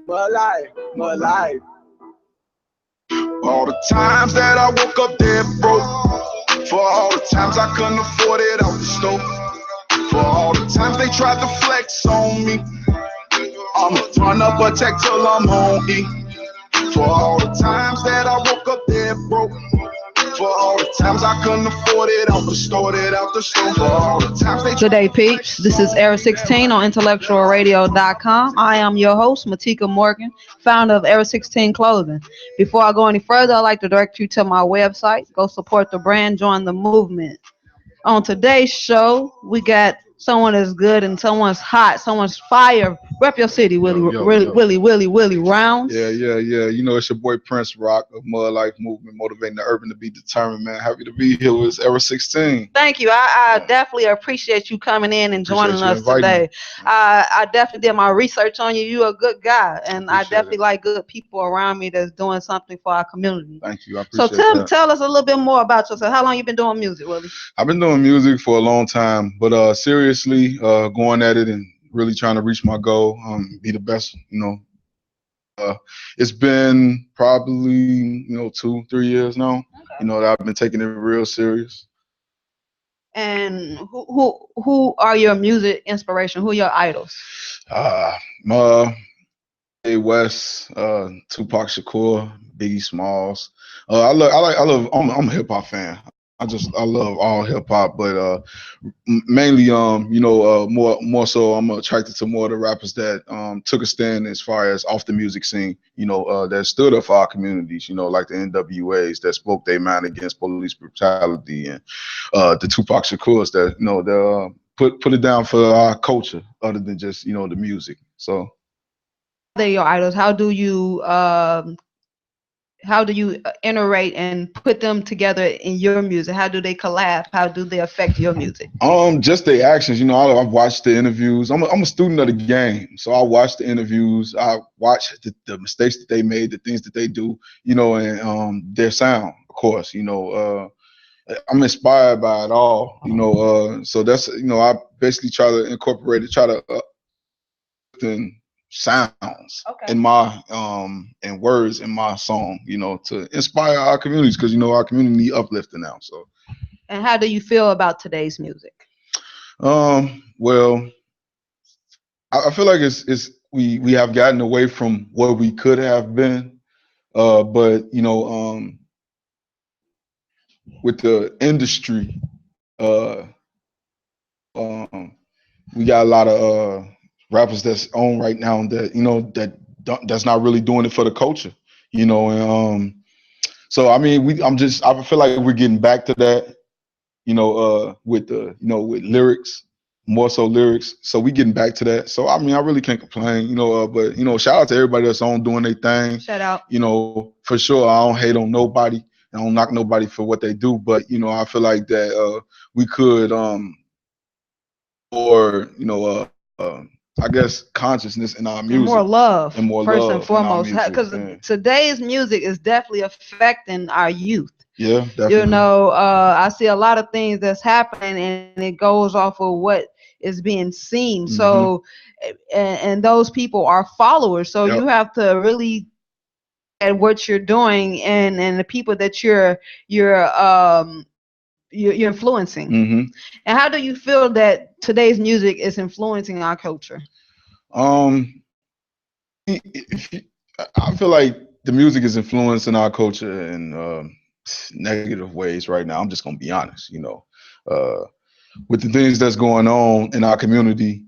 More life, more life. All the times that I woke up dead broke, for all the times I couldn't afford it out the stove, for all the times they tried to flex on me, I'ma run up a check till I'm home E. For all the times that I woke up dead broke, for all the times I couldn't afford it out the store, for all the times they. Good day, peeps. This is Era 16 on IntellectualRadio.com. I am your host, Matika Morgan, founder of Era 16 Clothing. Before I go any further, I'd like to direct you to my website. Go support the brand, join the movement. On today's show, we got someone that's good and someone's hot, someone's fire. Rep your city, Willie Rounds. Yeah. You know, it's your boy Prince Rock of Mud Life Movement, motivating the urban to be determined, man. Happy to be here with Era 16. Thank you. I definitely appreciate you coming in and joining us today. I definitely did my research on you. You're a good guy, and I definitely like good people around me that's doing something for our community. Thank you. I appreciate that. Tell us a little bit more about yourself. How long you been doing music, Willie? I've been doing music for a long time, but seriously, going at it and really trying to reach my goal, be the best, you know. It's been probably, 2-3 years now, that I've been taking it real serious. And who are your music inspiration? Who are your idols? West, Tupac Shakur, Biggie Smalls. I'm a hip hop fan. I love all hip hop, but mainly more so I'm attracted to more of the rappers that took a stand as far as off the music scene, that stood up for our communities, like the NWAs that spoke their mind against police brutality, and the Tupac Shakurs that put it down for our culture other than just the music. So they're your idols. How do you iterate and put them together in your music? How do they collab? How do they affect your music? Just their actions. I've watched the interviews. I'm a student of the game, so I watch the interviews. I watch the mistakes that they made, the things that they do, and their sound, of course. I'm inspired by it all. So that's I basically try to incorporate it, try to sounds in my and words in my song, to inspire our communities, because our community need uplifting now. So, and how do you feel about today's music? Well, I feel like we have gotten away from what we could have been, but with the industry, we got a lot of rappers that's on right now that that's not really doing it for the culture, and so I mean I feel like we're getting back to that, with with lyrics, more so lyrics. So we getting back to that. So I mean I really can't complain, but shout out to everybody that's on doing their thing. Shout out. For sure I don't hate on nobody. I don't knock nobody for what they do, but I feel like that we could or I guess consciousness in our music, more love, and more first love and foremost, because today's music is definitely affecting our youth. Yeah, definitely. I see a lot of things that's happening, and it goes off of what is being seen. Mm-hmm. So, and those people are followers. So you have to really at what you're doing and the people that you're influencing. Mm-hmm. And how do you feel that today's music is influencing our culture? I feel like the music is influencing our culture in negative ways right now. I'm just gonna be honest, with the things that's going on in our community.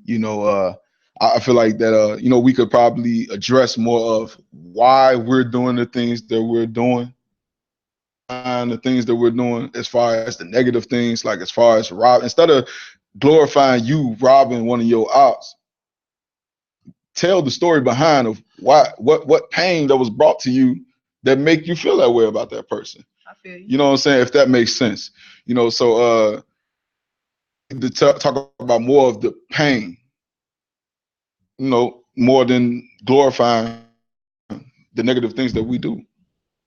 I feel like that we could probably address more of why we're doing the things that we're doing, and the things that we're doing as far as the negative things, like as far as rob, instead of glorifying you robbing one of your ops, tell the story behind of what pain that was brought to you that make you feel that way about that person. I feel you. You know what I'm saying? If that makes sense. So to talk about more of the pain, more than glorifying the negative things that we do.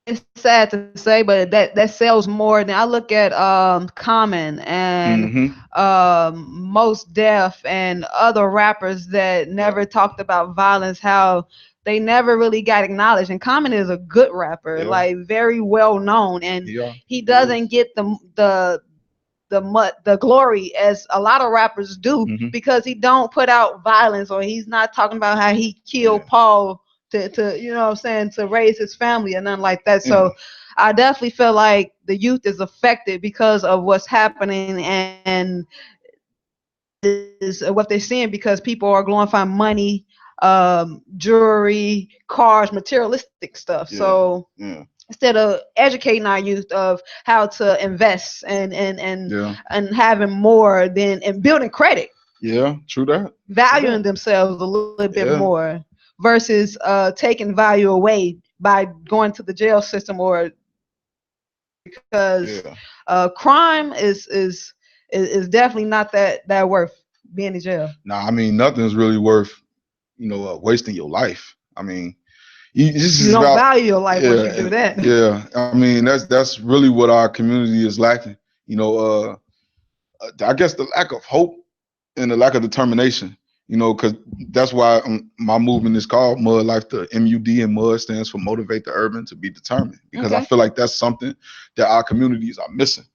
It's sad to say, but that sells more than I look at Common and Most Def and other rappers that never talked about violence, how they never really got acknowledged. And Common is a good rapper, like very well known, and he doesn't get the glory as a lot of rappers do, because he don't put out violence, or he's not talking about how he killed Paul to you know what I'm saying, to raise his family or nothing like that. So I definitely feel like the youth is affected because of what's happening, and is what they're seeing, because people are glorifying money, jewelry, cars, materialistic stuff. So instead of educating our youth of how to invest and having more than, and building credit. Yeah, true that. Valuing themselves a little bit more versus taking value away by going to the jail system, or because crime is definitely not that worth being in jail. Nah, I mean, nothing's really worth, wasting your life. I mean, you don't value your life once you do that. Yeah, I mean, that's really what our community is lacking. I guess the lack of hope and the lack of determination. Because that's why my movement is called Mud Life. The MUD and Mud stands for Motivate the Urban to Be Determined. Because I feel like that's something that our communities are missing.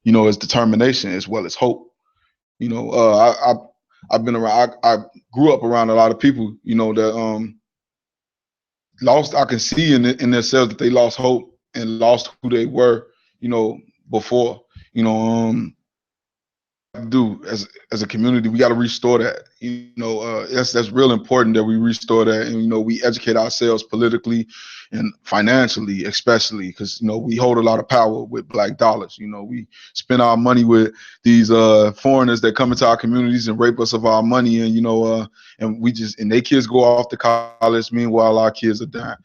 Is determination as well as hope. I've been around. I grew up around a lot of people. That lost. I can see in themselves that they lost hope and lost who they were. Before. Do as a community, we got to restore that. That's real important that we restore that, and we educate ourselves politically and financially, especially because we hold a lot of power with black dollars. We spend our money with these foreigners that come into our communities and rape us of our money, and and their kids go off to college. Meanwhile, our kids are dying.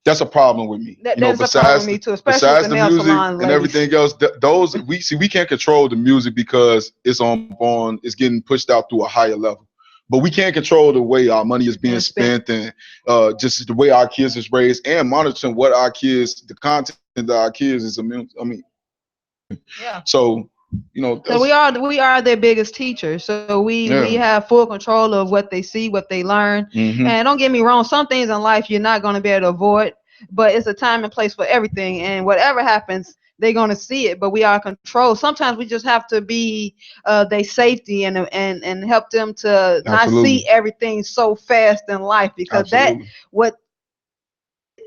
That's a problem with me. That's a problem with me too, especially with the nail music salon and everything else. Those we can't control the music because it's getting pushed out to a higher level. But we can't control the way our money is being spent and just the way our kids is raised, and monitoring what our kids, the content that our kids is. So. So we are their biggest teachers. So we have full control of what they see, what they learn. And don't get me wrong, some things in life you're not going to be able to avoid, but it's a time and place for everything. And whatever happens, they're going to see it. But we are controlled. Sometimes we just have to be their safety and help them to not see everything so fast in life, because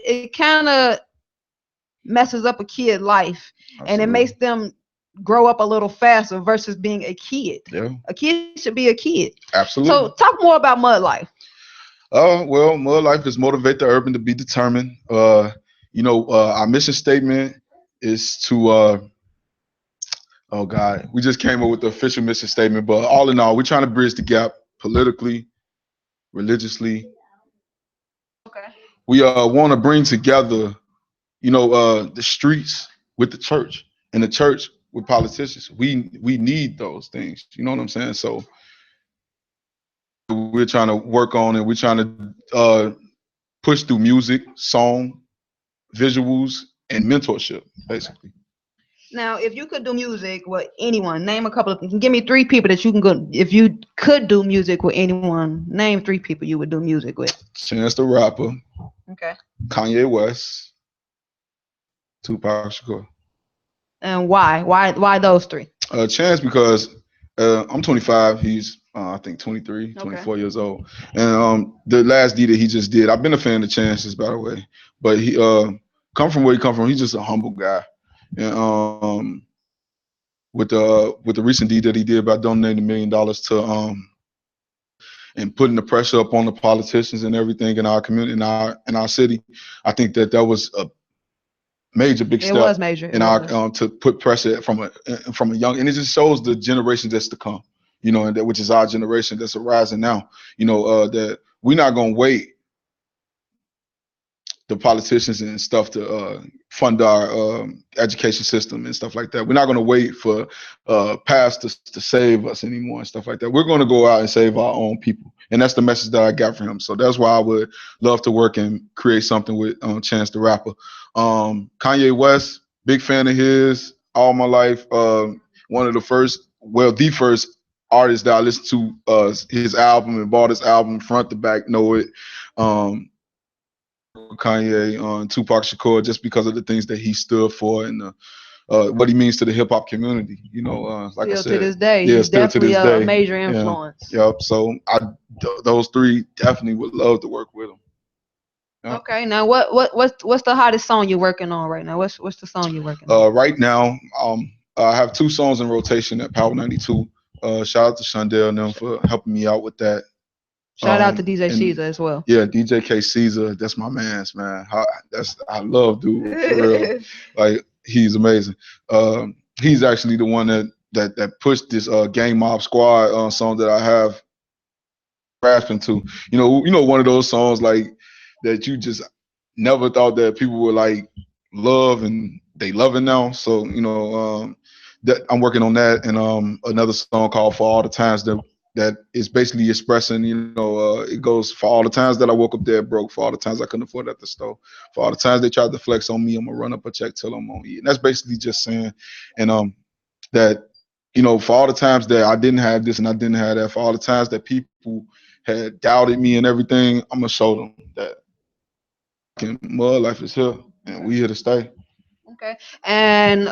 it kind of messes up a kid life. And it makes them grow up a little faster versus being a kid. A kid should be a kid. Absolutely. So talk more about Mud Life. Well, Mud Life is Motivate the Urban to Be Determined. Our mission statement is to we just came up with the official mission statement, but all in all, we're trying to bridge the gap politically, religiously. We want to bring together the streets with the church, and the church with politicians. We need those things. You know what I'm saying? So we're trying to work on it. We're trying to push through music, song, visuals, and mentorship, basically. Now, if you could do music with anyone, name a couple of. Give me 3 people that you can go. If you could do music with anyone, name 3 people you would do music with. Chance the Rapper. Okay. Kanye West. Tupac Shakur. And why? Why those 3? Chance because I'm 25. He's I think 23, 24 years old. And the last D that he just did, I've been a fan of Chance's, by the way. But he come from where he come from. He's just a humble guy. And with the recent deed that he did by donating $1 million to and putting the pressure up on the politicians and everything in our community, in our city, I think that was a big step. It was major. In our to put pressure from a young, and it just shows the generation that's to come, and that which is our generation that's arising now. That we're not gonna wait the politicians and stuff to fund our education system and stuff like that. We're not going to wait for pastors to save us anymore and stuff like that. We're going to go out and save our own people. And that's the message that I got from him. So that's why I would love to work and create something with Chance the Rapper. Kanye West, big fan of his all my life. One of the first artist that I listened to his album and bought his album front to back, know it. Kanye, Tupac Shakur, just because of the things that he stood for and what he means to the hip hop community. You know, like Still I said, to this day, yeah, he's still to definitely this a day. major Yeah. influence. Yep. So those three definitely would love to work with him. Yep. Okay, now what's the hottest song you're working on right now? What's the song you're working on? Right now, I have 2 songs in rotation at Power 92. Shout out to Shondell and them for helping me out with that. Shout out to DJ and Caesar as well. Yeah, DJ K Caesar, that's my man's man. I love dude for real. Like he's amazing. He's actually the one that pushed this Gang Mob Squad song that I have grasping to. You know, one of those songs like that you just never thought that people would like love and they love it now. So that I'm working on that and another song called For All the Times that is basically expressing, it goes for all the times that I woke up dead broke, for all the times I couldn't afford at the store, for all the times they tried to flex on me, I'm gonna run up a check till I'm on E. And that's basically just saying, and that, for all the times that I didn't have this and I didn't have that, for all the times that people had doubted me and everything, I'm gonna show them that mud life is here and we here to stay. Okay. And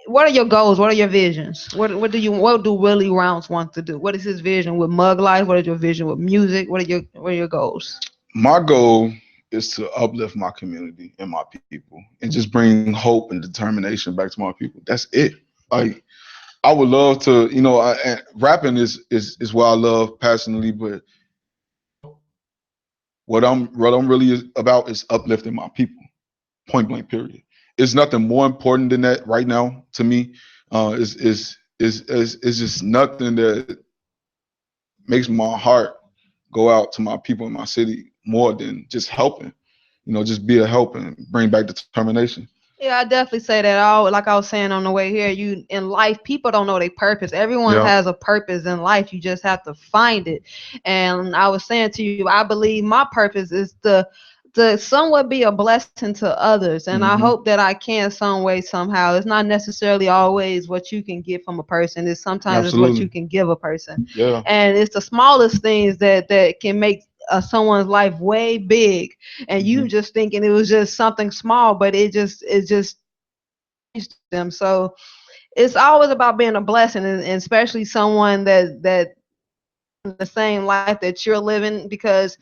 what are your goals? What are your visions? What do Willie Rounds want to do? What is his vision with Mug Life? What is your vision with music? What are your goals? My goal is to uplift my community and my people and just bring hope and determination back to my people. That's it. Like I would love to, and rapping is what I love passionately, but what I'm really about is uplifting my people. Point blank, period. It's nothing more important than that right now to me. It's just nothing that makes my heart go out to my people in my city more than just helping. Just be a help and bring back determination. Yeah, I definitely say that. All like I was saying on the way here, you in life, people don't know their purpose. Everyone has a purpose in life. You just have to find it. And I was saying to you, I believe my purpose is to somewhat be a blessing to others. And I hope that I can some way, somehow. It's not necessarily always what you can get from a person. It's sometimes it's what you can give a person. Yeah. And it's the smallest things that can make someone's life way big, and you just thinking it was just something small, but it just changed them. So it's always about being a blessing, and especially someone that the same life that you're living, because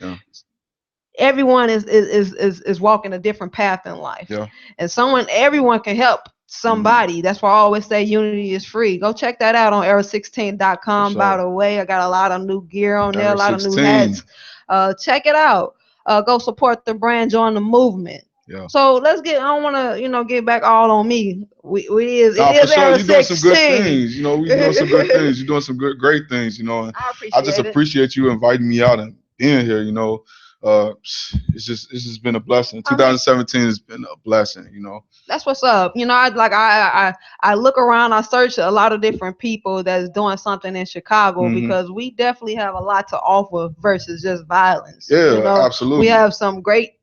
everyone is walking a different path in life. And everyone can help somebody. That's why I always say unity is free. Go check that out on era16.com. By the way, I got a lot of new gear on there, a lot of new hats. Check it out. Go support the brand, join the movement. So let's get. I don't want to, get back all on me. It is Era 16. You're doing some good things. We're doing some good things. You're doing some great things. And I just appreciate you inviting me out and being here. It's just been a blessing. 2017 has been a blessing. That's what's up. I look around. I search a lot of different people that's doing something in Chicago, because we definitely have a lot to offer versus just violence. Yeah, absolutely. We have some great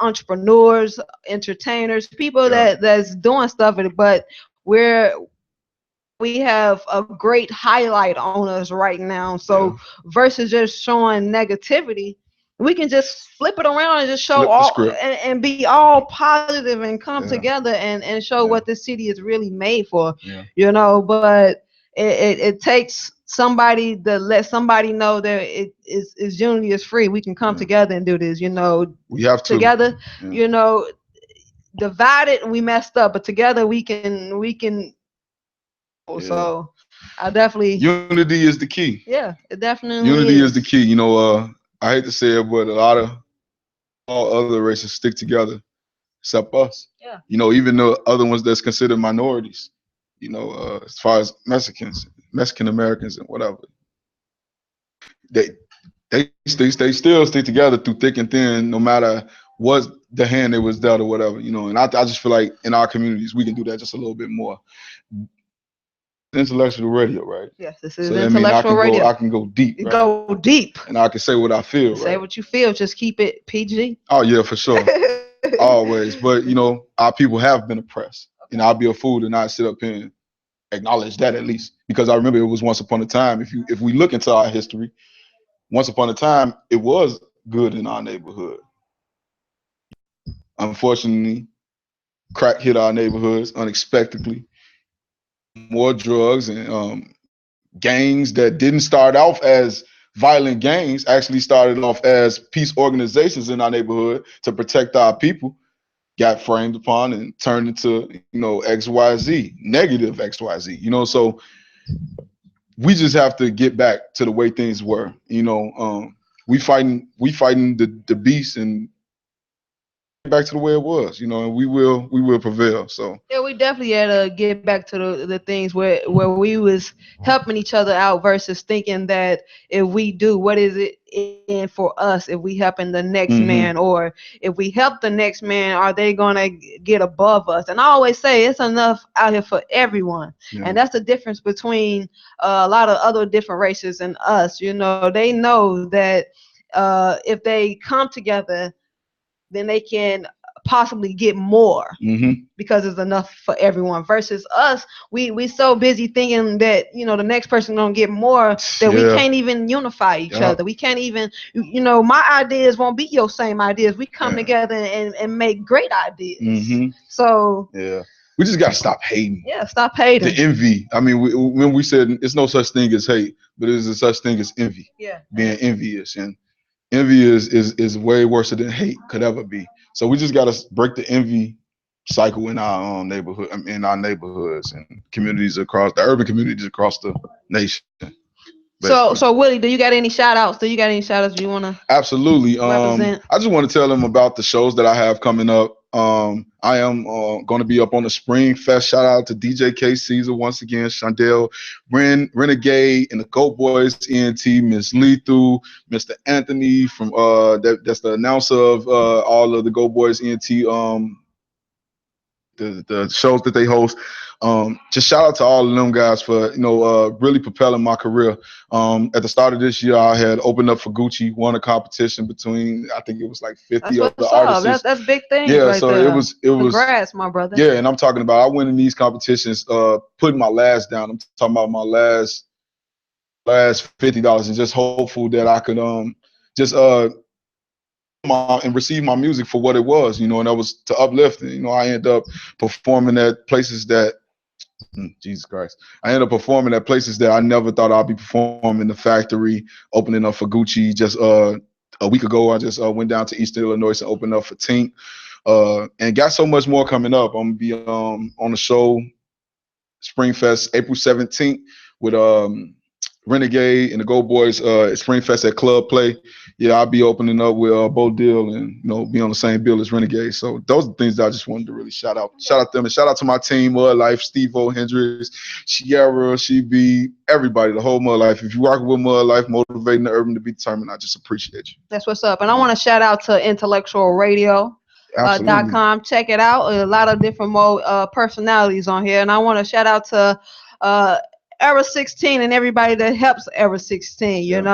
entrepreneurs, entertainers, people that's doing stuff, but we have a great highlight on us right now. So versus just showing negativity, we can just flip it around and just show and be all positive and come together and show what this city is really made for. But it takes somebody to let somebody know that it's unity is free. We can come together and do this. We have to together. Divided we messed up, but together we can. So I definitely, unity is the key. Yeah, it definitely unity is the key. I hate to say it, but a lot of all other races stick together except us. Yeah. Even the other ones that's considered minorities. As far as Mexican Americans and whatever, they still stick together through thick and thin, no matter what the hand it was dealt or whatever. And I just feel like in our communities we can do that just a little bit more. Intellectual radio, right? Yes, this is intellectual radio. I can go deep. Right? Go deep. And I can say what I feel. Say what you feel. Just keep it PG. Oh yeah, for sure. Always. But our people have been oppressed. And I'll be a fool to not sit up here and acknowledge that, at least. Because I remember it was once upon a time. If we look into our history, once upon a time it was good in our neighborhood. Unfortunately, crack hit our neighborhoods unexpectedly. More drugs and gangs that didn't start off as violent gangs actually started off as peace organizations in our neighborhood to protect our people, got framed upon and turned into, XYZ, negative XYZ, so we just have to get back to the way things were, we fighting the beast and get back to the way it was, and we will prevail. So yeah, we definitely had to get back to the things where we was helping each other out versus thinking that if we do, what is it in for us if we helping the next man, or if we help the next man, are they gonna get above us? And I always say it's enough out here for everyone, and that's the difference between a lot of other different races and us. They know that if they come together, then they can possibly get more because it's enough for everyone. Versus us, we so busy thinking that the next person gonna get more that we can't even unify each other. We can't even my ideas won't be your same ideas. We come together and make great ideas. So we just gotta stop hating. Stop hating. The envy. I mean, when we said it's no such thing as hate, but there's a such thing as envy. Being envious, and envy is way worse than hate could ever be. So we just got to break the envy cycle in our neighborhood, in our neighborhoods and communities across the urban communities across the nation. So Willie, do you got any shout outs? You want to? Absolutely. Represent? I just want to tell them about the shows that I have coming up. I am going to be up on the Spring Fest. Shout out to DJ K Caesar once again, Shondell, Renegade, and the Goat Boys ENT, Miss Lethal, Mr. Anthony from that's the announcer of all of the Goat Boys ENT the shows that they host. Just shout out to all of them guys for really propelling my career. At the start of this year, I had opened up for Gucci, won a competition between, I think it was like 50 other artists. That's big thing. Yeah, right so there. it was. Congrats, my brother. Yeah, and I'm talking about I win in these competitions, putting my last down. I'm talking about my last $50, and just hopeful that I could just and receive my music for what it was, and that was to uplift. And, I ended up performing at places that, Jesus Christ, I ended up performing at places that I never thought I'd be performing. The Factory, opening up for Gucci just a week ago. I just went down to Eastern Illinois and opened up for Tink, and got so much more coming up. I'm gonna be on the show Springfest April 17th with Renegade and the Go Boys Springfest at Club Play. Yeah, I'll be opening up with Bo Dill and be on the same bill as Renegade. So those are the things that I just wanted to really shout out. Shout out them and shout out to my team, Mud Life, Steve-O, Hendrix, Sierra, She-B, everybody, the whole Mud Life. If you rock with Mud Life, motivating the urban to be determined, I just appreciate you. That's what's up. And I want to shout out to IntellectualRadio.com. Check it out. A lot of different personalities on here. And I want to shout out to Era 16 and everybody that helps Era 16.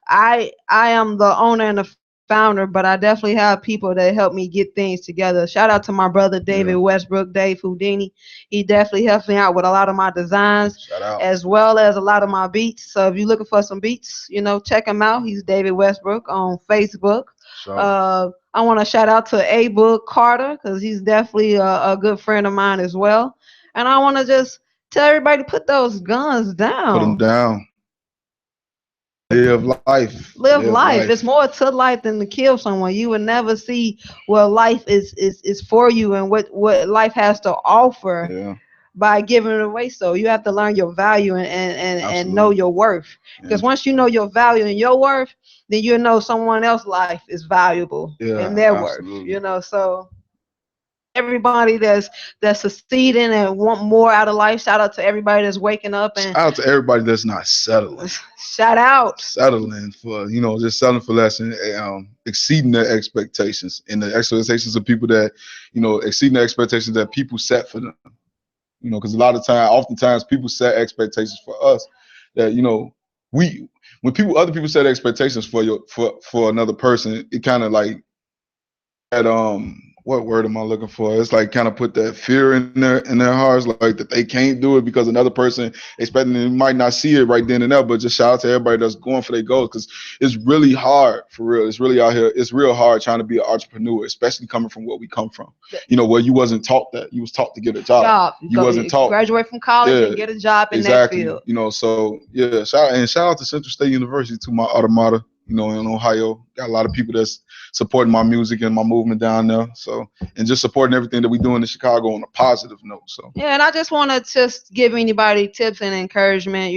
I am the owner and the founder, but I definitely have people that help me get things together. Shout out to my brother David Westbrook, Dave Houdini. He definitely helps me out with a lot of my designs as well as a lot of my beats. So if you're looking for some beats, check him out. He's David Westbrook on Facebook. Sure. I want to shout out to A-Book Carter because he's definitely a good friend of mine as well. And I want to just tell everybody to put those guns down. Put them down. Live life. Live life. It's more to life than to kill someone. You would never see what life is for you and what life has to offer by giving it away. So you have to learn your value and know your worth. Because once you know your value and your worth, then you know someone else's life is valuable and their worth. So everybody that's succeeding and want more out of life. Shout out to everybody that's waking up, and shout out to everybody that's not settling. Shout out settling for just settling for less and exceeding their expectations and the expectations of people that exceeding the expectations that people set for them. Because oftentimes people set expectations for us that when other people set expectations for another person, it kind of like that what word am I looking for? It's like kind of put that fear in their hearts, like that they can't do it because another person expecting they might not see it right then and there. But just shout out to everybody that's going for their goals because it's really hard for real. It's really out here. It's real hard trying to be an entrepreneur, especially coming from where we come from. You know, where you wasn't taught that. You was taught to get a job. You wasn't taught. Graduate from college Yeah, and get a job in that exactly. field. You know, so yeah, shout out to Central State University, to my alma mater. You know, in Ohio, got a lot of people that's supporting my music and my movement down there. So, and just supporting everything that we doing in Chicago on a positive note. So, Yeah, and I just want to just give anybody tips and encouragement,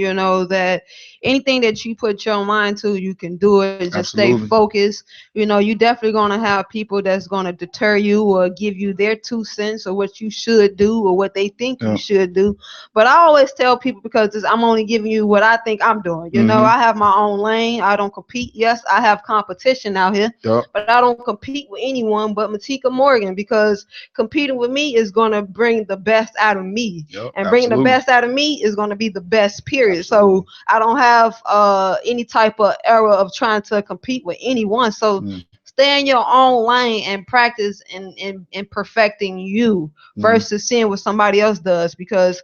that anything that you put your mind to, you can do it. Just stay absolutely. focused. You definitely going to have people that's going to deter you or give you their 2 cents or what you should do or what they think you Yeah. should do. But I always tell people, because I'm only giving you what I think I'm doing. I have my own lane. I don't compete. Yes, I have competition out here, Yep. but I don't compete with anyone but Matika Morgan, because competing with me is going to bring the best out of me. Yep. And bringing the Absolutely. best out of me is going to be the best, period. Absolutely. So I don't have any type of error of trying to compete with anyone. So stay in your own lane and practice in perfecting you versus seeing what somebody else does. Because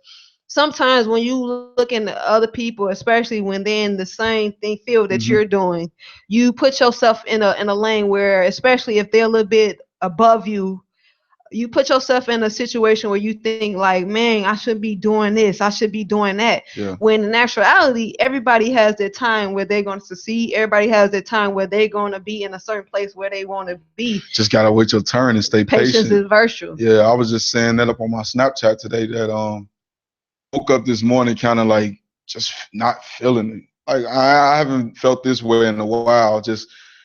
sometimes when you look into other people, especially when they're in the same field that you're doing, you put yourself in a lane where, especially if they're a little bit above you, you put yourself in a situation where you think like, man, I should be doing this, I should be doing that. Yeah. When in actuality, everybody has their time where they're going to succeed. Everybody has their time where they're going to be in a certain place where they want to be. Just gotta wait your turn and stay Patience patient. is virtue. Yeah, I was just saying that up on my Snapchat today that woke up this morning kind of like just not feeling it. Like I haven't felt this way in a while.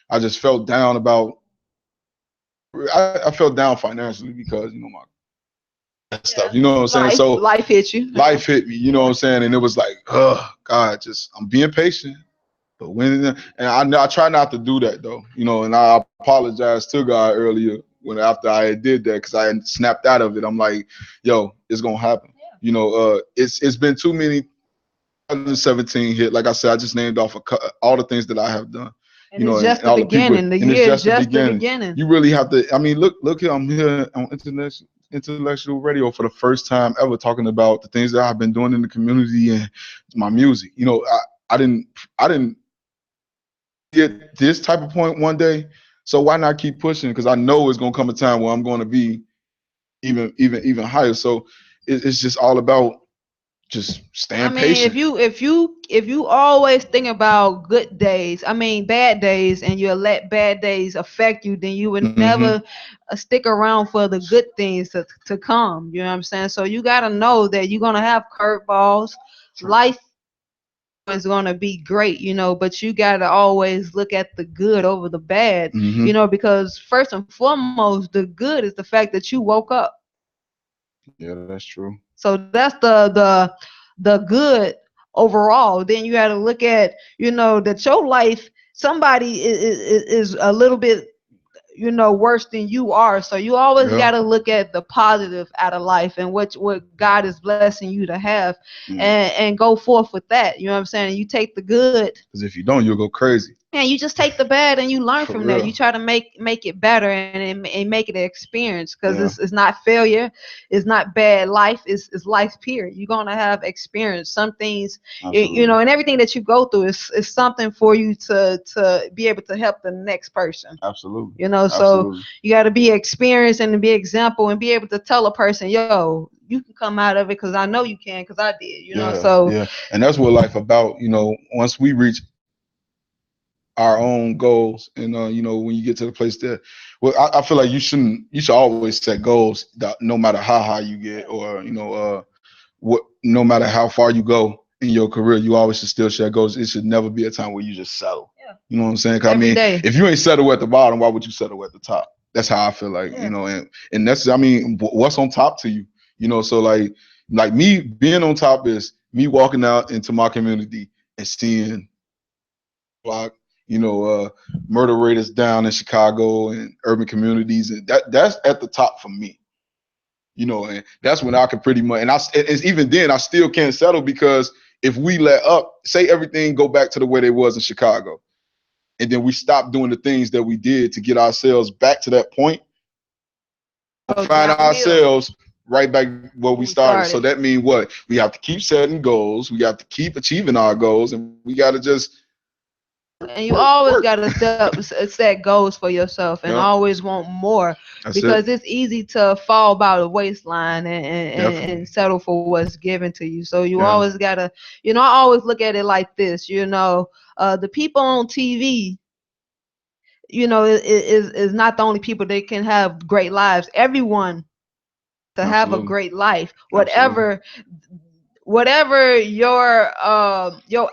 I just felt down about. I felt down financially because my stuff. You know what I'm saying? So Life hit you. life hit me. You know what I'm saying? And it was like, oh God, just I'm being patient. But I try not to do that though. And I apologized to God earlier after I did that because I had snapped out of it. I'm like, yo, it's gonna happen. Yeah. It's been too many. 2017 hit. Like I said, I just named off all the things that I have done. And it's just the beginning. The year is just the beginning. You really have to. I mean, look here. I'm here on intellectual radio for the first time ever, talking about the things that I've been doing in the community and my music. I didn't get this type of point one day. So why not keep pushing? Because I know it's gonna come a time where I'm going to be even higher. So it's just all about just staying patient. If you always think about good days, bad days, and you let bad days affect you, then you would never stick around for the good things to come. You know what I'm saying? So you got to know that you're going to have curveballs. Life is going to be great, but you got to always look at the good over the bad, because first and foremost, the good is the fact that you woke up. Yeah, that's true. So that's the good overall. Then you got to look at, that your life, somebody is a little bit, worse than you are. So you always got to look at the positive out of life and what God is blessing you to have, and go forth with that. You know what I'm saying? And you take the good. Because if you don't, you'll go crazy. And you just take the bad and you learn For from real. that. You try to make it better and make it an experience, because it's not failure, it's not bad life, it's life period. You're gonna have experience. Some things, and everything that you go through is something for you to be able to help the next person. Absolutely. So you got to be experienced and be example and be able to tell a person, yo, you can come out of it because I know you can, because I did. So and that's what life about. Once we reach our own goals, and when you get to the place that, I feel like you should always set goals that no matter how high you get, or no matter how far you go in your career, you always should still set goals. It should never be a time where you just settle. You know what I'm saying? 'Cause if you ain't settle at the bottom, why would you settle at the top? That's how I feel like. And that's, what's on top to you? So like me being on top is me walking out into my community and seeing block, murder rate is down in Chicago and urban communities, and that's at the top for me. And that's when I can pretty much, and it's even then I still can't settle, because if we let up, say everything go back to the way they was in Chicago, and then we stop doing the things that we did to get ourselves back to that point, find ourselves right back where we started. So that means what? We have to keep setting goals. We have to keep achieving our goals, and we got to just. And you always got to set goals for yourself and always want more. Because it's easy to fall by the waistline and settle for what's given to you. So you always got to, I always look at it like this, the people on TV, is not the only people that can have great lives. Everyone to have a great life, whatever your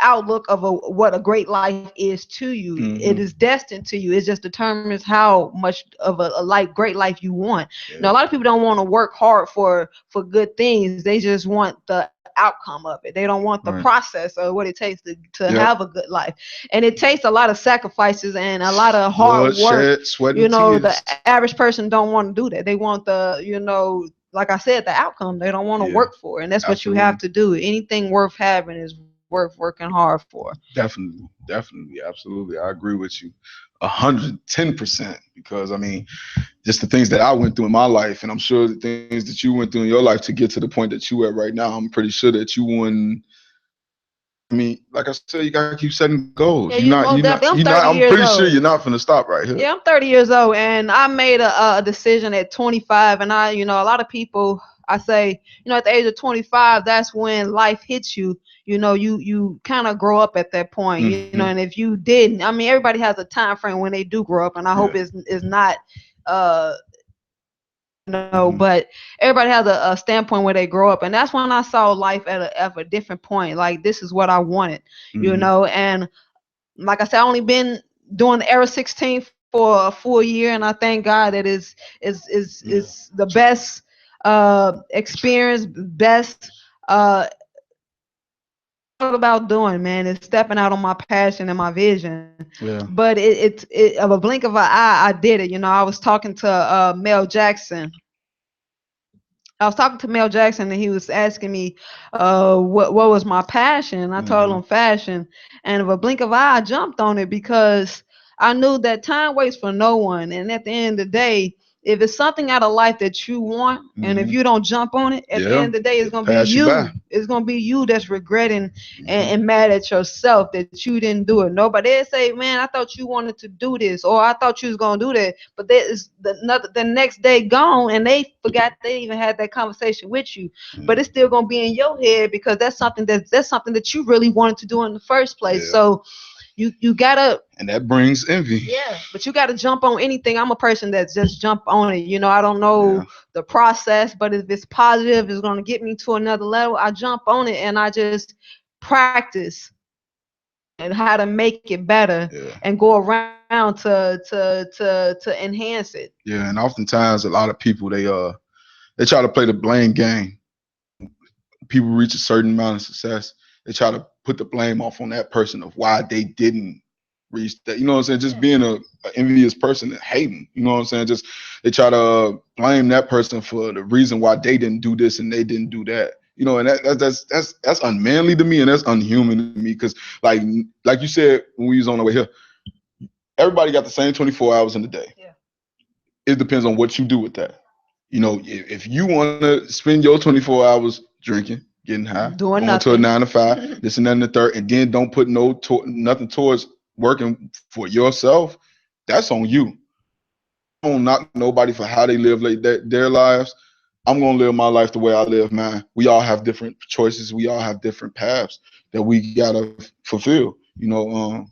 outlook of what a great life is to you, it is destined to you. It just determines how much of a great life you want. Now, a lot of people don't want to work hard for good things. They just want the outcome of it. They don't want the process of what it takes to have a good life. And it takes a lot of sacrifices and a lot of hard work. Sweat, the average person don't want to do that. They want the, like I said, the outcome. They don't want to work for it. And that's what you have to do. Anything worth having is worth working hard for. Definitely. Absolutely. I agree with you 110%, because I mean, just the things that I went through in my life, and I'm sure the things that you went through in your life to get to the point that you at right now, I'm pretty sure that you wouldn't. I mean, like I said, you gotta keep setting goals. Yeah, I'm pretty sure you're not gonna stop right here. Yeah, I'm 30 years old, and I made a decision at 25. And a lot of people, I say, at the age of 25, that's when life hits you. You kind of grow up at that point. And if you didn't, I mean, everybody has a time frame when they do grow up, and I hope it's not. But everybody has a standpoint where they grow up, and that's when I saw life at a different point. Like, this is what I wanted, and like I said, I only been doing the Era 16 for a full year, and I thank God that is the best experience, best about doing, man, is stepping out on my passion and my vision. But it's of a blink of an eye, I did it. I was talking to Mel Jackson. And he was asking me what was my passion. I told him fashion, and of a blink of an eye, I jumped on it because I knew that time waits for no one. And at the end of the day, if it's something out of life that you want, and if you don't jump on it, at the end of the day, it's gonna be you. It's gonna be you that's regretting and mad at yourself that you didn't do it. Nobody they say, man, I thought you wanted to do this, or I thought you was gonna do that, but that is the next day gone, and they forgot they even had that conversation with you. But it's still gonna be in your head because that's something that you really wanted to do in the first place. So you gotta, and that brings envy. Yeah, but you gotta jump on anything. I'm a person that just jump on it. I don't know the process, but if it's positive, it's gonna get me to another level. I jump on it and I just practice and how to make it better and go around to enhance it. Yeah, and oftentimes a lot of people they try to play the blame game. People reach a certain amount of success, they try to put the blame off on that person of why they didn't reach that. You know what I'm saying? Just being a envious person and hating. You know what I'm saying? Just they try to blame that person for the reason why they didn't do this and they didn't do that. And that's unmanly to me, and that's unhuman to me. Because like you said when we was on the way here, everybody got the same 24 hours in the day. Yeah. It depends on what you do with that. If you want to spend your 24 hours drinking, getting high, going to a 9 to 5, this and that and the third, and then don't put nothing towards working for yourself, that's on you. I don't knock nobody for how they live their lives. I'm going to live my life the way I live mine. We all have different choices. We all have different paths that we got to fulfill, the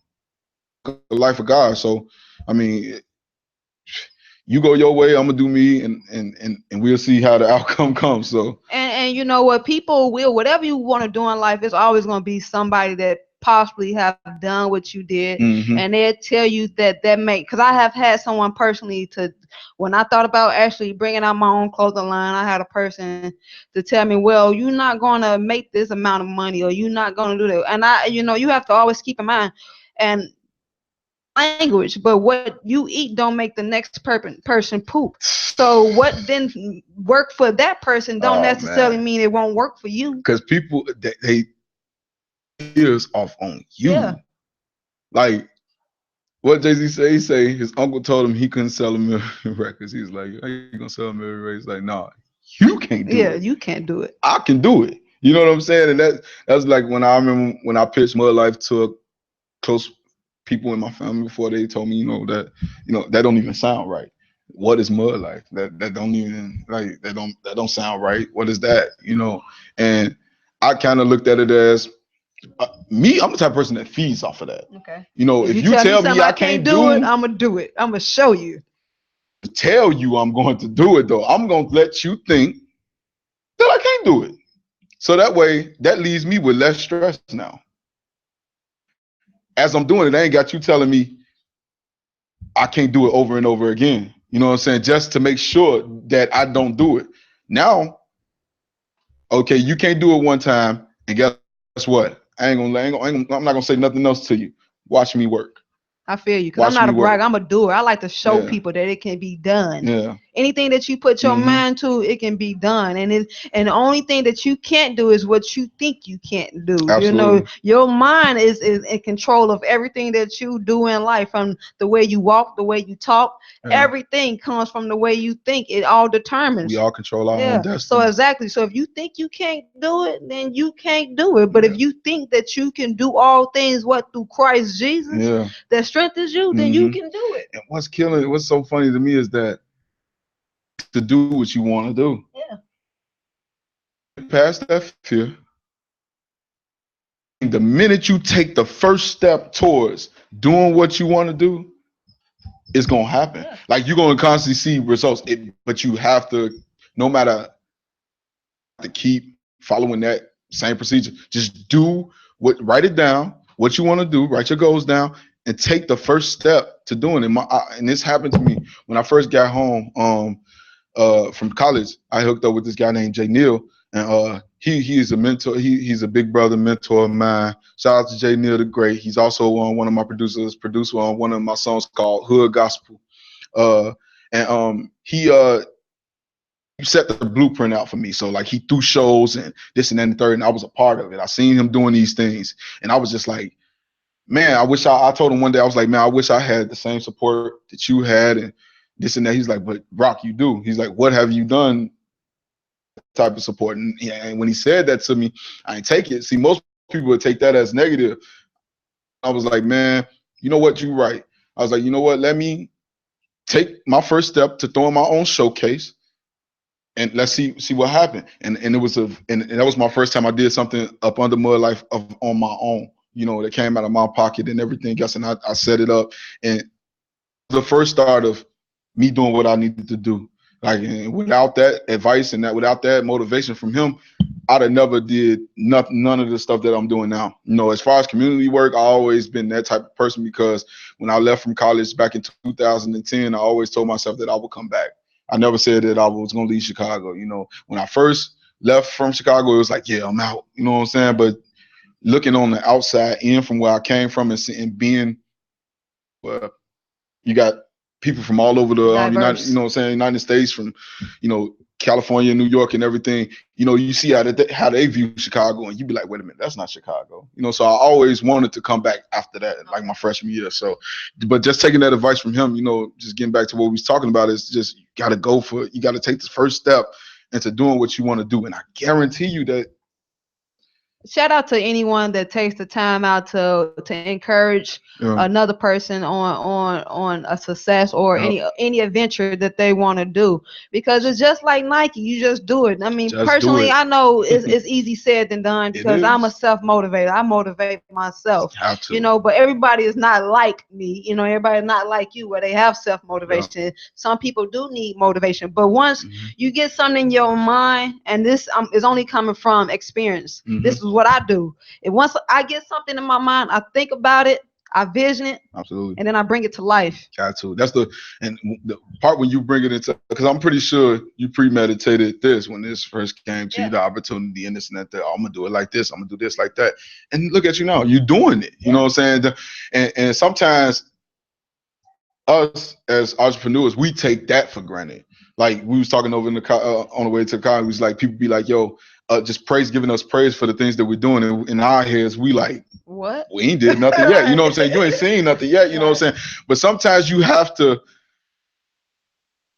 life of God. So, I mean, you go your way, I'm gonna do me, and we'll see how the outcome comes. So and you know what, people will, whatever you want to do in life, it's always gonna be somebody that possibly have done what you did, and they'll tell you that because I have had someone personally when I thought about actually bringing out my own clothing line, I had a person to tell me, well, you're not gonna make this amount of money, or you're not gonna do that. And you have to always keep in mind and language, but what you eat don't make the next person poop. So what then work for that person don't necessarily mean it won't work for you. Because people they ears off on you. Yeah. Like What Jay-Z say? He say his uncle told him he couldn't sell a million records. He's like, how you gonna sell a million records? He's like, nah, you can't do Yeah, it. you can't do it. I can do it. You know what I'm saying? And that's like when I remember when I pitched Mud Life to a close people in my family before they told me, that don't even sound right. What is Mud Life? That don't even like that don't sound right. What is that? And I kind of looked at it as me. I'm the type of person that feeds off of that. Okay. If If you you tell me tell me something I I can't can't do it, do, I'm gonna do it. I'm gonna show you. tell you I'm going to do it though. I'm going to let you think that I can't do it. So that way, that leaves me with less stress now. As I'm doing it, I ain't got you telling me I can't do it over and over again. You know what I'm saying? Just to make sure that I don't do it. Now, okay, you can't do it one time, and guess what? I'm not gonna say nothing else to you. Watch me work. I feel you, because I'm Watch not me a work. bragger. I'm a doer. I like to show Yeah. people that it can be done. Yeah. Anything that you put your Mhm. mind to, it can be done. And the only thing that you can't do is what you think you can't do. Absolutely. Your mind is in control of everything that you do in life, from the way you walk, the way you talk. Yeah. Everything comes from the way you think. It all determines. We all control our own destiny. So exactly. So if you think you can't do it, then you can't do it. But if you think that you can do all things, through Christ Jesus, that strengthens you, then you can do it. And what's so funny to me is that to do what you want to do. Yeah. Past that fear. The minute you take the first step towards doing what you want to do, it's gonna happen. Yeah. Like you're gonna constantly see results. But you have to, no matter, to keep following that same procedure. Just write it down, what you want to do, write your goals down, and take the first step to doing it. And this happened to me when I first got home from college. I hooked up with this guy named Jay Neal, and he is a mentor. He's a big brother mentor of mine. Shout out to Jay Neal the Great. He's also one of my producer on one of my songs called Hood Gospel. He set the blueprint out for me. So like he threw shows and this and that and the third, and I was a part of it. I seen him doing these things, and I was just like, man, I wish I told him one day, I was like, man, I wish I had the same support that you had and this and that. He's like, but Rock, you do. He's like, what have you done? Type of support. And when he said that to me, I ain't take it. See, most people would take that as negative. I was like, man, you know what? You're right. I was like, you know what? Let me take my first step to throwing my own showcase, and let's see what happened. And that was my first time I did something up under Mud Life on my own. That came out of my pocket and everything else, and I set it up. And the first start of me doing what I needed to do. Like, and without that advice and without that motivation from him, I'd have never did none of the stuff that I'm doing now. As far as community work, I always been that type of person, because when I left from college back in 2010, I always told myself that I would come back. I never said that I was going to leave Chicago. When I first left from Chicago, it was like, yeah, I'm out. You know what I'm saying? But looking on the outside in from where I came from and being, you got people from all over the United States, from California, New York, and everything. You see how they view Chicago, and you be like, wait a minute, that's not Chicago. So I always wanted to come back after that, like my freshman year. So, but just taking that advice from him, just getting back to what we was talking about, is just you got to take the first step into doing what you want to do, and I guarantee you that. Shout out to anyone that takes the time out to encourage another person on a success or any adventure that they want to do, because it's just like Nike. You just do it. I mean, just personally, I know it's easy said than done, because I'm a self-motivator. I motivate myself. But everybody is not like me. Everybody's not like you, where they have self-motivation. Yeah. Some people do need motivation, but once you get something in your mind, and this is only coming from experience. This is what I do. And once I get something in my mind, I think about it, I vision it, absolutely, and then I bring it to life. Got to. That's the part when you bring it into, because I'm pretty sure you premeditated this when this first came to you, the opportunity and this and that. I'm gonna do it like this. I'm gonna do this like that. And look at you now. You're doing it. You know what I'm saying? And sometimes us as entrepreneurs, we take that for granted. Like we was talking over in the on the way to the car, we was like, people be like, yo, just giving us praise for the things that we're doing. And in our heads, we like, what? we ain't did nothing yet. You know what I'm saying? You ain't seen nothing yet. You know what I'm saying? But sometimes you have to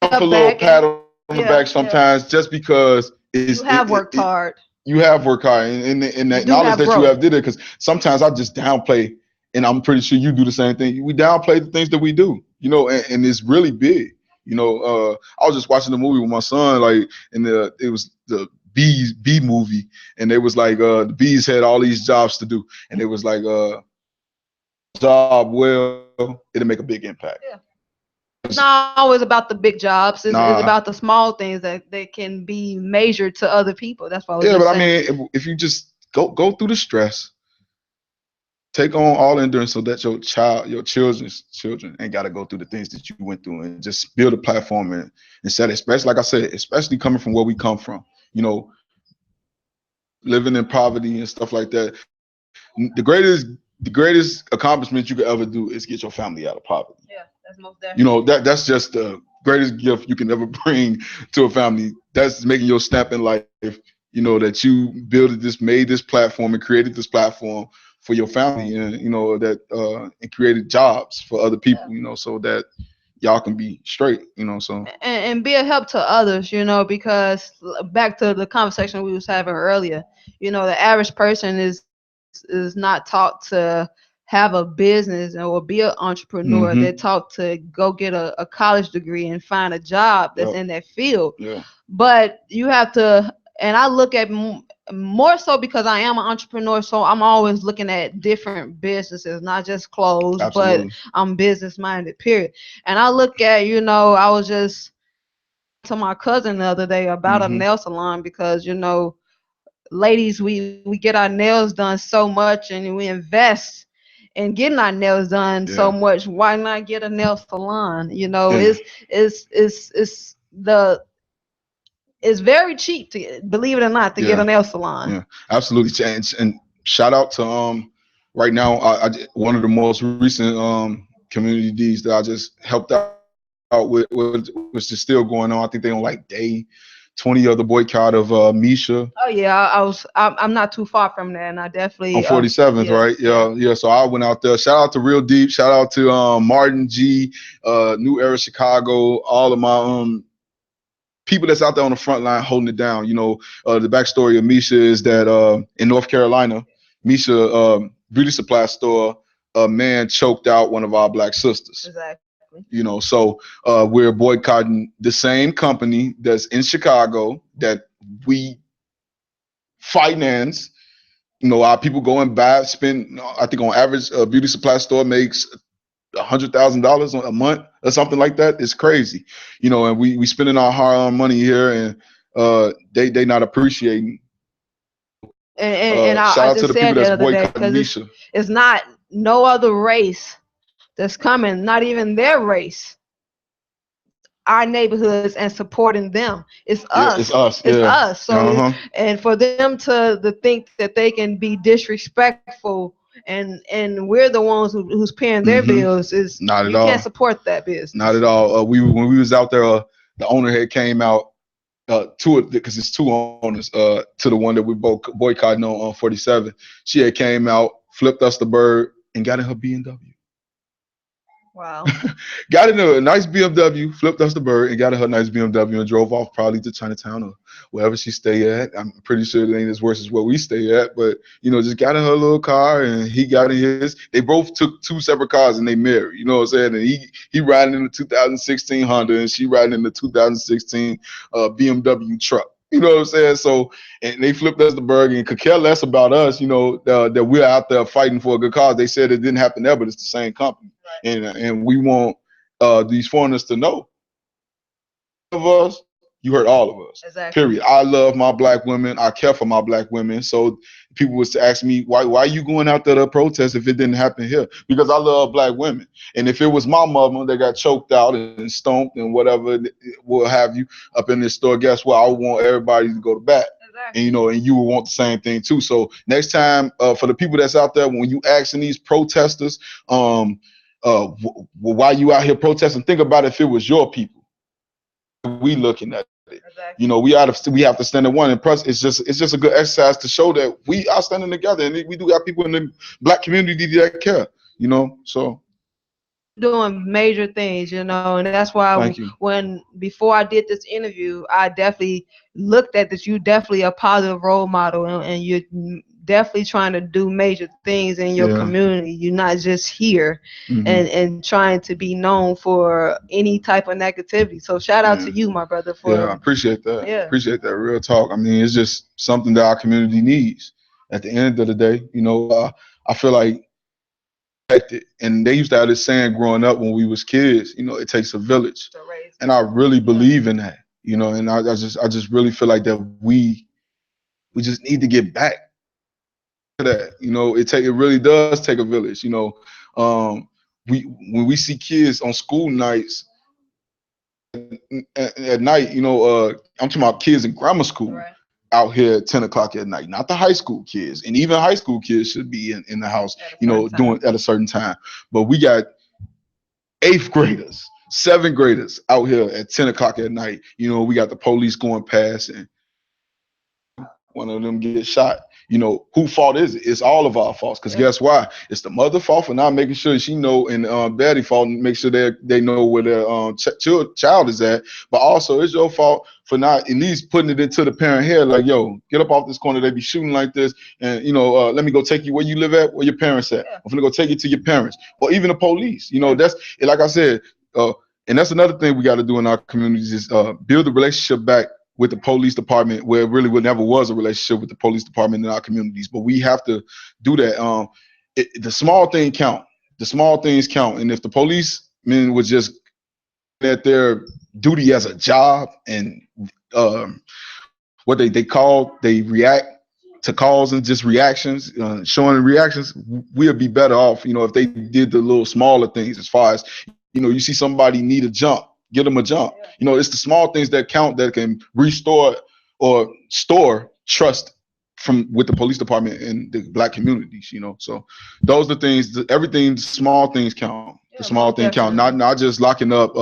a little pat on the back sometimes, just because you have worked hard. You have worked hard, and that knowledge that you have did it. Because sometimes I just downplay, and I'm pretty sure you do the same thing. We downplay the things that we do, you know, and it's really big. You know, I was just watching the movie with my son, like, and it was the bee movie, and it was like the bees had all these jobs to do, and it was like job well, it'll make a big impact. Yeah. It's not always about the big jobs. It's about the small things that they can be measured to other people. That's what I was saying. I mean, if you just go through the stress, take on all endurance, so that your children's children ain't got to go through the things that you went through, and just build a platform and set it. Especially, like I said, especially coming from where we come from, you know, living in poverty and stuff like that. The greatest accomplishment you could ever do is get your family out of poverty. Yeah, that's most definitely. You know, that's just the greatest gift you can ever bring to a family. That's making your snap in life. You know, that you made this platform and created this platform for your family, and you know that and created jobs for other people. You know, so that y'all can be straight. You know, so and be a help to others. You know, because back to the conversation we was having earlier. You know, the average person is not taught to have a business or be an entrepreneur. Mm-hmm. They're taught to go get a college degree and find a job that's in that field. Yeah. But you have to, and I look at more so because I am an entrepreneur, so I'm always looking at different businesses, not just clothes. Absolutely. But I'm business minded, period. And I look at, you know, I was just to my cousin the other day about a nail salon, because, you know, ladies, we get our nails done so much, and we invest in getting our nails done so much. Why not get a nail salon? You know, it's very cheap, to believe it or not, to get a nail salon. Yeah, absolutely. And shout out to right now, I one of the most recent community deeds that I just helped out with, which is still going on. I think they on like day 20 of the boycott of Misha. Oh yeah, I'm not too far from there, and I definitely on 47th, right? Yeah. So I went out there. Shout out to Real Deep. Shout out to Martin G, New Era Chicago. All of my people that's out there on the front line holding it down. You know, the backstory of Misha is that in North Carolina, Misha beauty supply store, a man choked out one of our black sisters. Exactly. You know, so we're boycotting the same company that's in Chicago that we finance. You know, our people go and spend, I think on average, a beauty supply store makes $100,000 a month or something like that. It's crazy. You know, and we spending our hard-earned money here, and they not appreciating. And shout out to the people that's boycotting Misha. It's not no other race that's coming, not even their race, our neighborhoods, and supporting them. It's us. It's us. It's us. So and for them to think that they can be disrespectful and we're the ones who's paying their bills, is not at all. You can't support that business. Not at all. When we was out there, the owner had came out to it, because it's two owners, to the one that we both boycotting on 47. She had came out, flipped us the bird, and got in her BMW. Wow. Got in a nice BMW, flipped us the bird, and got in her nice BMW and drove off probably to Chinatown or wherever she stay at. I'm pretty sure it ain't as worse as where we stay at, but you know, just got in her little car and he got in his. They both took two separate cars and they married. You know what I'm saying? And he riding in the 2016 Honda and she riding in the 2016 BMW truck. You know what I'm saying? So, and they flipped us the bird and could care less about us, you know, that we're out there fighting for a good cause. They said it didn't happen there, but it's the same company. Right. And we want these foreigners to know, of us, you hurt all of us. Exactly. Period. I love my black women. I care for my black women. So people was to ask me, why are you going out there to protest if it didn't happen here? Because I love black women. And if it was my mother that got choked out and stomped and whatever will have you up in this store, guess what? I want everybody to go to bat. Exactly. And you know, and you will want the same thing too. So next time, for the people that's out there, when you asking these protesters, why you out here protesting, think about if it was your people. We looking at Exactly. We have to stand at one. And plus, it's just a good exercise to show that we are standing together, and we do have people in the Black community that care. So Doing major things, and that's why thank you. before I did this interview, I definitely looked at this. You definitely a positive role model, and you're definitely trying to do major things in your Yeah. community. You're not just here and trying to be known for any type of negativity. So shout out to you, my brother. I appreciate that. Yeah. Appreciate that. Real talk. I mean, it's just something that our community needs. At the end of the day, I feel like, and they used to have this saying growing up when we was kids, it takes a village, and I really believe in that, and I just really feel like that we just need to get back to that. It really does take a village. When we see kids on school nights at night, I'm talking about kids in grammar school. Right. Out here at 10 o'clock at night, not the high school kids. And even high school kids should be in the house, doing at a certain time. But we got 8th graders, 7th graders out here at 10 o'clock at night. We got the police going past, and one of them get shot. Who fault is it? It's all of our faults. Because guess why? It's the mother fault for not making sure she know, and daddy fault and make sure they know where their child is at. But also it's your fault for not at least putting it into the parent head, like, yo, get up off this corner. They be shooting like this, and let me go take you where you live at, where your parents at. I'm gonna go take you to your parents, or even the police. That's, like I said, and that's another thing we got to do in our communities is build the relationship back with the police department, where it really never was a relationship with the police department in our communities. But we have to do that. The small things count. The small things count. And if the policemen would just at their duty as a job, and what they react to calls and just reactions, showing reactions, we'll be better off, if they did the little smaller things, as far as, you see somebody need a jump, get them a jump. It's the small things that count, that can restore or store trust with the police department and the Black communities. So those are the things. Everything, small things count. The small thing count. Not just locking up.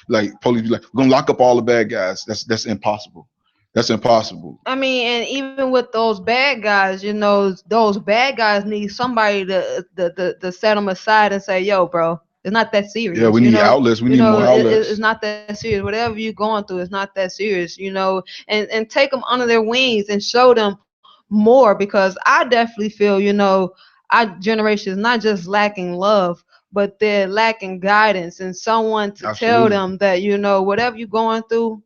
Like police be like, we're gonna lock up all the bad guys. That's impossible. That's impossible. I mean, and even with those bad guys, those bad guys need somebody to set them aside and say, yo, bro, it's not that serious. Yeah, we need outlets. We need more outlets. It's not that serious. Whatever you're going through, it's not that serious, and take them under their wings and show them more, because I definitely feel, our generation is not just lacking love, but they're lacking guidance and someone to tell them that, whatever you're going through,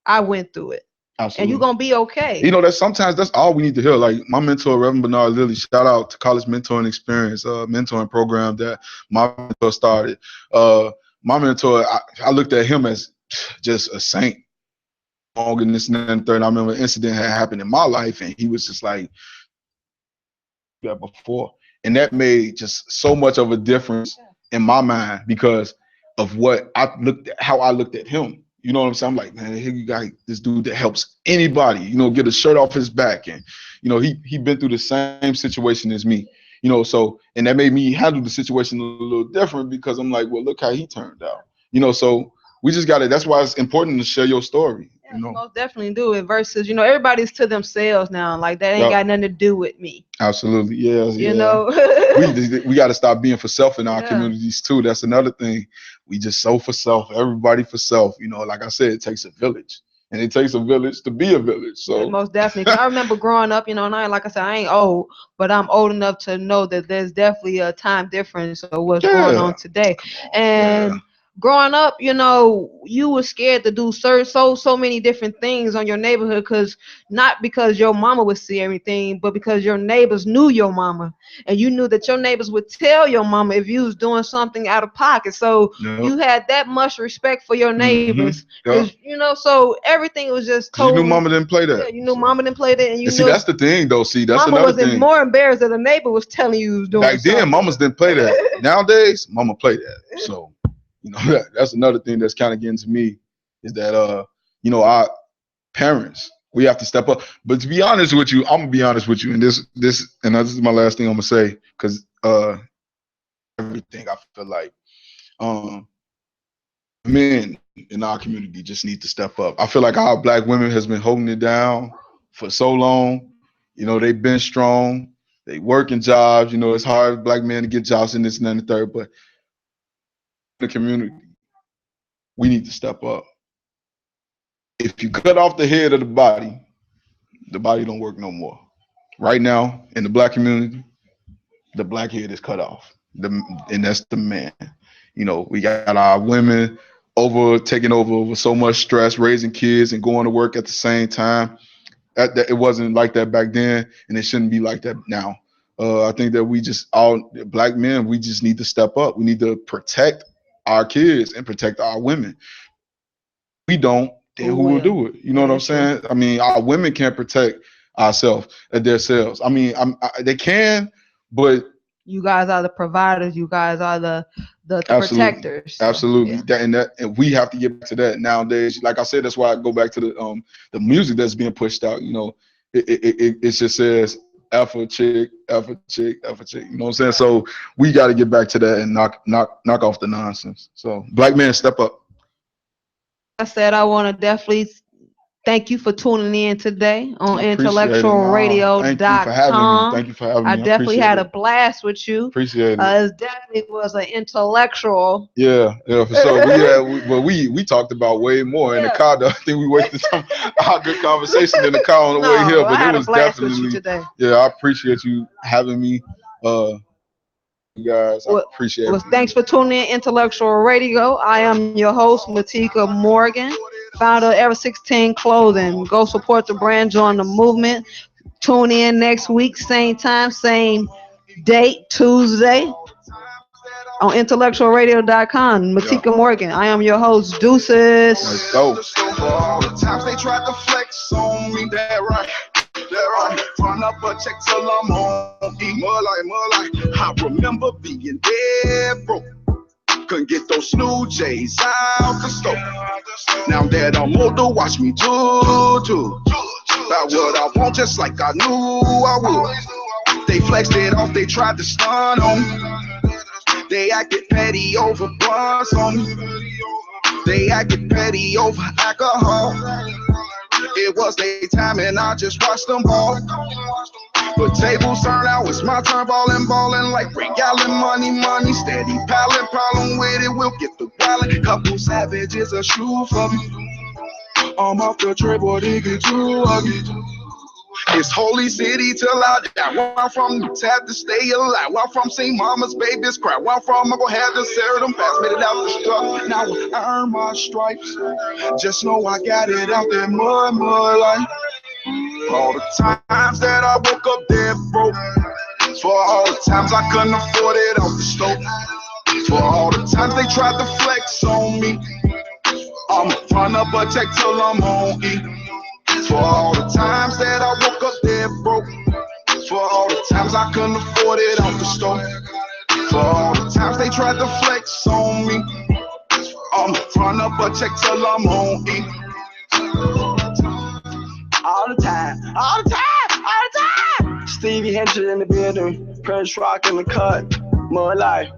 I went through it. Absolutely. And you're going to be okay. Sometimes that's all we need to hear. Like my mentor, Reverend Bernard Lilly, shout out to College Mentoring Experience, mentoring program that my mentor started. My mentor, I looked at him as just a saint. And this and that and third. I remember an incident had happened in my life, and he was just like that before. And that made just so much of a difference in my mind, because of how I looked at him. You know what I'm saying? I'm like, man, here you got this dude that helps anybody, get a shirt off his back. And, he been through the same situation as me, so, and that made me handle the situation a little different, because I'm like, well, look how he turned out, so we just got to, that's why it's important to share your story. Yeah, you most definitely do it, versus, everybody's to themselves now. Like, that ain't got nothing to do with me. Absolutely. Yeah. we got to stop being for self in our communities too. That's another thing. We just so for self, everybody for self. Like I said, it takes a village, and it takes a village to be a village. So yeah, most definitely. I remember growing up, and like I said, I ain't old, but I'm old enough to know that there's definitely a time difference of what's going on today. And growing up, you were scared to do so many different things on your neighborhood, not because your mama would see everything, but because your neighbors knew your mama, and you knew that your neighbors would tell your mama if you was doing something out of pocket. So you had that much respect for your neighbors, so everything was just totally. You knew mama didn't play that. Yeah, you knew mama didn't play that, and you see, that's the thing, though. See, that's mama another thing. More embarrassed that a neighbor was telling you was doing. Back then, mamas didn't play that. Nowadays, mama play that. So. That's another thing that's kind of getting to me, is that our parents, we have to step up. But to be honest with you, I'm gonna be honest with you, and this is my last thing I'm gonna say, because everything I feel like men in our community just need to step up. I feel like our black women has been holding it down for so long. You know, they've been strong. They working jobs. You know, it's hard for black men to get jobs in this and that and the third. But the community, we need to step up. If you cut off the head of the body don't work no more. Right now, in the black community, the black head is cut off. And that's the man. You know, we got our women taking over with so much stress, raising kids and going to work at the same time. That it wasn't like that back then, and it shouldn't be like that now. I think that we just, all black men, we just need to step up. We need to protect our kids and protect our women. We don't, then who will do it? You know what I'm saying? I mean, our women can't protect ourselves and themselves. I mean, they can, but you guys are the providers. You guys are the protectors. So, absolutely. Yeah. And we have to get back to that nowadays. Like I said, that's why I go back to the music that's being pushed out. You know, it just says F a chick, F a chick, F a chick. You know what I'm saying? So we got to get back to that and knock off the nonsense. So black men, step up. I said I want to definitely thank you for tuning in today on IntellectualRadio.com. Thank you for having me. I definitely had a blast with you. Appreciate it. It definitely was an intellectual. Yeah, for sure. We talked about way more in the car. I think we wasted our good conversation in the car on the way here, but it was definitely. Today. Yeah, I appreciate you having me. You guys, I appreciate it. Thanks for tuning in, Intellectual Radio. I am your host, Matika Morgan, founder of Era 16 Clothing. Go support the brand, join the movement. Tune in next week, same time, same date, Tuesday, on IntellectualRadio.com. Matika Morgan. I am your host, Deuces. Let's go. All the times they tried to flex on me, that right. Run up a check till I'm home. Eat more like. I remember being dead broke. Couldn't get those new J's out the store. Now that I'm older, watch me do. About what I want, just like I knew I would. They flexed it off, they tried to stun on me. They acted petty over blunts on me. They acted petty over alcohol. It was their time and I just watched them ball. But tables turn out, it's my turn, ballin' like Ray Allen, money, steady palin', problem with it, we'll get the ballin'. Couple savages a shoe for me. I'm off the trip, what they get you ugly. It's Holy City till I die. Where I'm from, you have to stay alive. Where I'm from, see mama's babies cry. Where I'm from, I'm gonna have to serve them fast. Made it out the struggle, now I earn my stripes. Just know I got it out there, mud like. All the times that I woke up dead broke. For all the times I couldn't afford it off the stove. For all the times they tried to flex on me. I'ma run up a check till I'm on E. For all the times that I woke up dead broke. For all the times I couldn't afford it off the stove. For all the times they tried to flex on me. I'ma run up a check till I'm on E. All the time. Stevie Hendrix in the building, Prince Rock in the cut. More life.